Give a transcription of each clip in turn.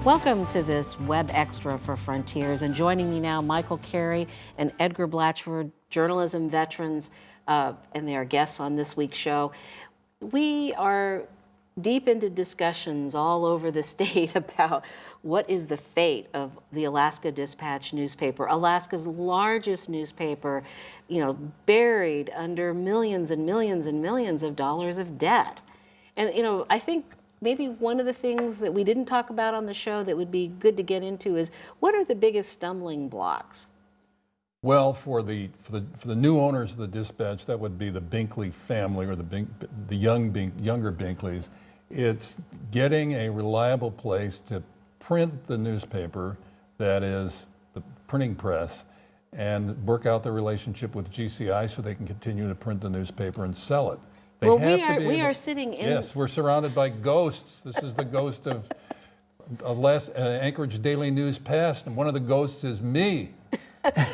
Welcome to this Web Extra for Frontiers, and joining me now, Michael Carey and Edgar Blatchford, journalism veterans, and they are guests on this week's show. We are deep into discussions all over the state about what is the fate of the Alaska Dispatch newspaper, Alaska's largest newspaper, buried under millions and millions and millions of dollars of debt. And, I think maybe one of the things that we didn't talk about on the show that would be good to get into is what are the biggest stumbling blocks? Well, for the new owners of the Dispatch, that would be the Binkley family or the younger Binkleys. It's getting a reliable place to print the newspaper, that is the printing press, and work out the relationship with GCI so they can continue to print the newspaper and sell it. Well, we are sitting in... Yes, we're surrounded by ghosts. This is the ghost of Anchorage Daily News past, and one of the ghosts is me.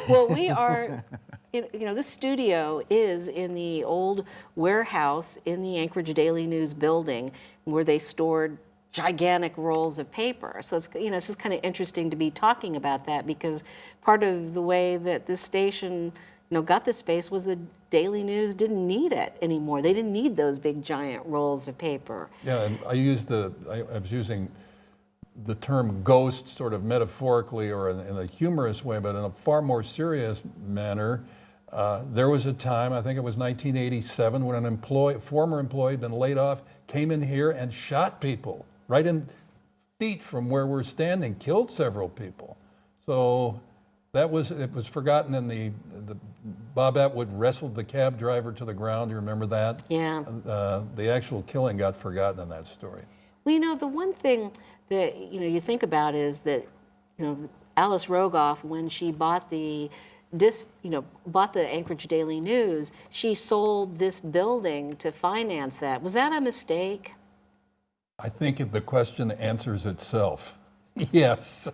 Well, we are, this studio is in the old warehouse in the Anchorage Daily News building where they stored gigantic rolls of paper. So it's, it's just kind of interesting to be talking about that, because part of the way that this station, got the space was the Daily News didn't need it anymore. They didn't need those big giant rolls of paper. Yeah, and I was using the term ghost sort of metaphorically or in a humorous way, but in a far more serious manner. There was a time, I think it was 1987, when an former employee had been laid off, came in here and shot people right in feet from where we're standing, killed several people. So it was forgotten in the Bob Atwood wrestled the cab driver to the ground. You remember that? Yeah. The actual killing got forgotten in that story. Well, the one thing that you think about is that Alice Rogoff, when she bought the Anchorage Daily News, she sold this building to finance that. Was that a mistake? I think the question answers itself. Yes.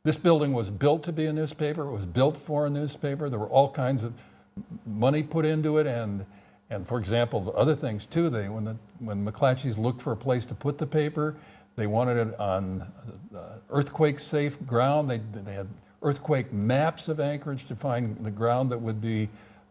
This building was built to be a newspaper. It was built for a newspaper. There were all kinds of money put into it, and for example, other things too. When McClatchy's looked for a place to put the paper, they wanted it on earthquake-safe ground. They had earthquake maps of Anchorage to find the ground that would be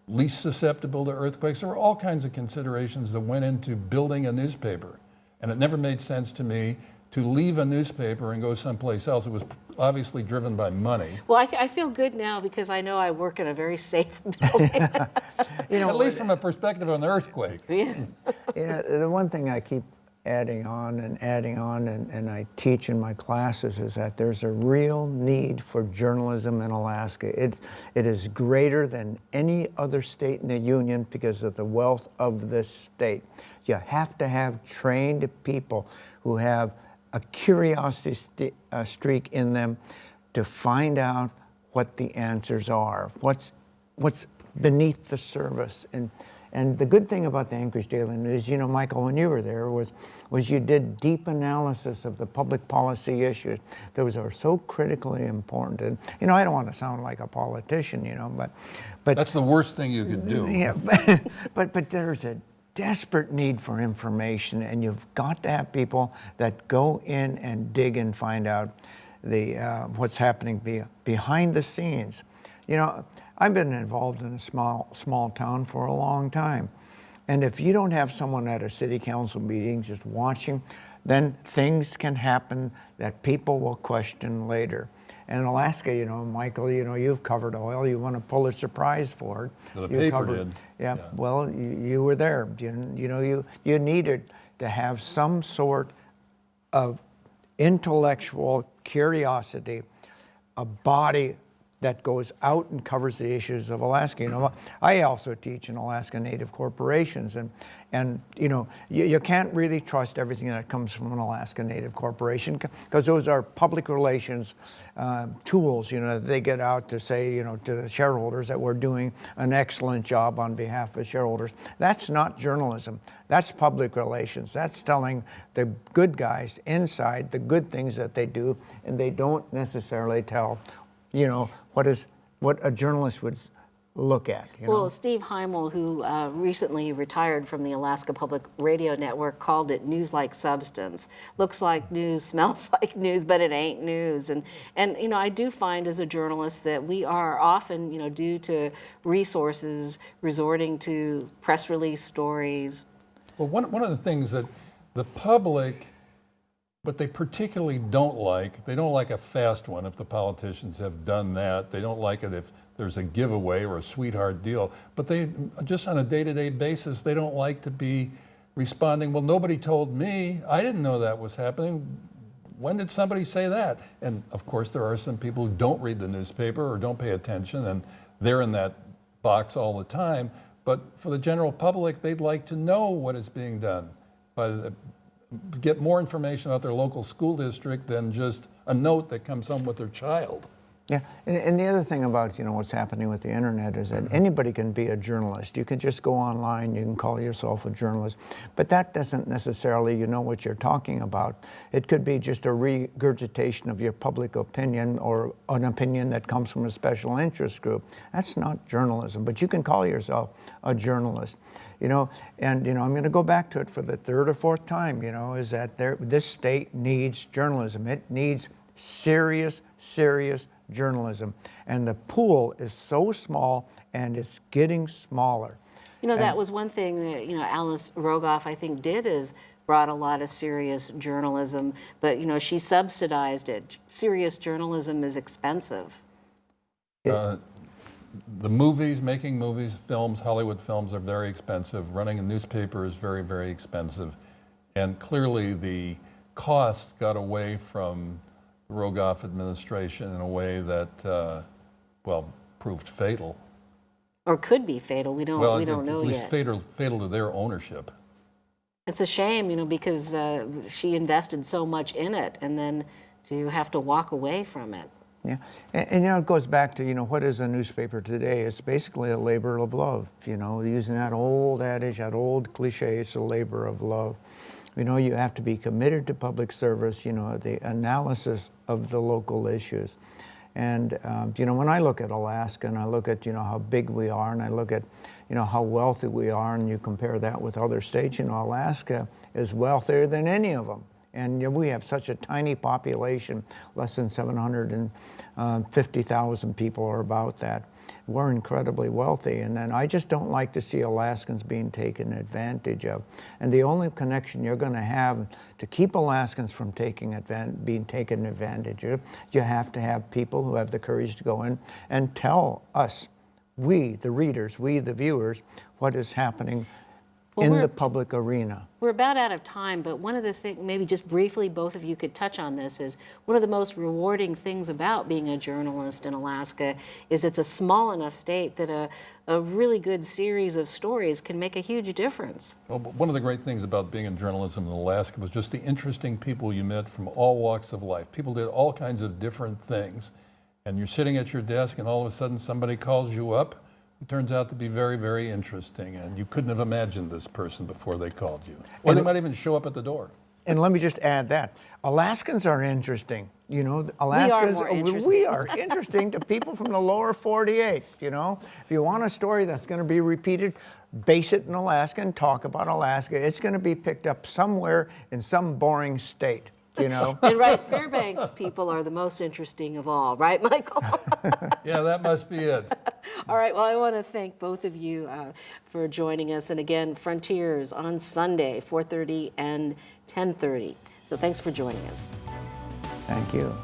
least susceptible to earthquakes. There were all kinds of considerations that went into building a newspaper, and it never made sense to me to leave a newspaper and go someplace else. It was obviously driven by money. Well, I feel good now because I know I work in a very safe building. At least from a perspective of an earthquake. Yeah. The one thing I keep adding on, and I teach in my classes, is that there's a real need for journalism in Alaska. It is greater than any other state in the union because of the wealth of this state. You have to have trained people who have a curiosity streak in them to find out what the answers are, what's beneath the surface. And the good thing about the Anchorage Daily News, Michael, when you were there, was you did deep analysis of the public policy issues. Those are so critically important. And, I don't want to sound like a politician, but That's the worst thing you could do. Yeah, but there's a desperate need for information, and you've got to have people that go in and dig and find out what's happening behind the scenes. I've been involved in a small town for a long time, and if you don't have someone at a city council meeting just watching, then things can happen that people will question later. And Alaska, Michael, you've covered oil. You won a Pulitzer Prize for it. The paper did. Yeah. Well, you were there. You needed to have some sort of intellectual curiosity, a body that goes out and covers the issues of Alaska. I also teach in Alaska Native corporations, and you can't really trust everything that comes from an Alaska Native corporation, because those are public relations tools. They get out to say, to the shareholders that we're doing an excellent job on behalf of shareholders. That's not journalism. That's public relations. That's telling the good guys inside the good things that they do, and they don't necessarily tell, what a journalist look at. You Well, know? Steve Heimel, who recently retired from the Alaska Public Radio Network, called it news like substance. Looks like news, smells like news, but it ain't news. And you know, I do find as a journalist that we are often, you know, due to resources, resorting to press release stories. Well, one of the things that the public, what they particularly don't like, they don't like a fast one if the politicians have done that. They don't like it if there's a giveaway or a sweetheart deal. But they, just on a day-to-day basis, they don't like to be responding, well, nobody told me. I didn't know that was happening. When did somebody say that? And of course, there are some people who don't read the newspaper or don't pay attention, and they're in that box all the time. But for the general public, they'd like to know what is being done get more information about their local school district than just a note that comes home with their child. Yeah, and the other thing about, you know, what's happening with the internet is that anybody can be a journalist. You can just go online, you can call yourself a journalist, but that doesn't necessarily, you know, what you're talking about. It could be just a regurgitation of your public opinion or an opinion that comes from a special interest group. That's not journalism, but you can call yourself a journalist. You know, and you know, I'm going to go back to it for the third or fourth time, you know, is that this state needs journalism. It needs serious journalism. And the pool is so small and it's getting smaller. You know, that was one thing that, you know, Alice Rogoff, I think, did is brought a lot of serious journalism, but, you know, she subsidized it. Serious journalism is expensive. The movies, making movies, films, Hollywood films are very expensive. Running a newspaper is very expensive. And clearly the costs got away from the Rogoff administration in a way that, well, proved fatal. Or could be fatal. We don't know at least yet. fatal to their ownership. It's a shame, you know, because she invested so much in it, and then to have to walk away from it. Yeah, and you know, it goes back to, you know, what is a newspaper today? It's basically a labor of love, you know, using that old adage, that old cliche, it's a labor of love. You know, you have to be committed to public service, you know, the analysis of the local issues. And, you know, when I look at Alaska and I look at, you know, how big we are and I look at, you know, how wealthy we are, and you compare that with other states, you know, Alaska is wealthier than any of them. And you know, we have such a tiny population, less than 750,000 people or about that. We're incredibly wealthy, and then I just don't like to see Alaskans being taken advantage of. And the only connection you're going to have to keep Alaskans from being taken advantage of, you have to have people who have the courage to go in and tell us, we, the readers, we, the viewers, what is happening in the public arena. We're about out of time, but one of the things, maybe just briefly, both of you could touch on this, is one of the most rewarding things about being a journalist in Alaska is it's a small enough state that a really good series of stories can make a huge difference. Well, one of the great things about being in journalism in Alaska was just the interesting people you met from all walks of life. People did all kinds of different things, and you're sitting at your desk and all of a sudden somebody calls you up. It turns out to be very interesting, and you couldn't have imagined this person before they called you. Or they might even show up at the door. And let me just add that Alaskans are interesting. You know, Alaskans, we are interesting to people from the lower 48. You know, if you want a story that's going to be repeated, base it in Alaska and talk about Alaska. It's going to be picked up somewhere in some boring state. You know, and right, Fairbanks people are the most interesting of all, right, Michael? Yeah, that must be it. All right, well, I want to thank both of you for joining us. And again, Frontiers on Sunday, 4:30 and 10:30. So thanks for joining us. Thank you.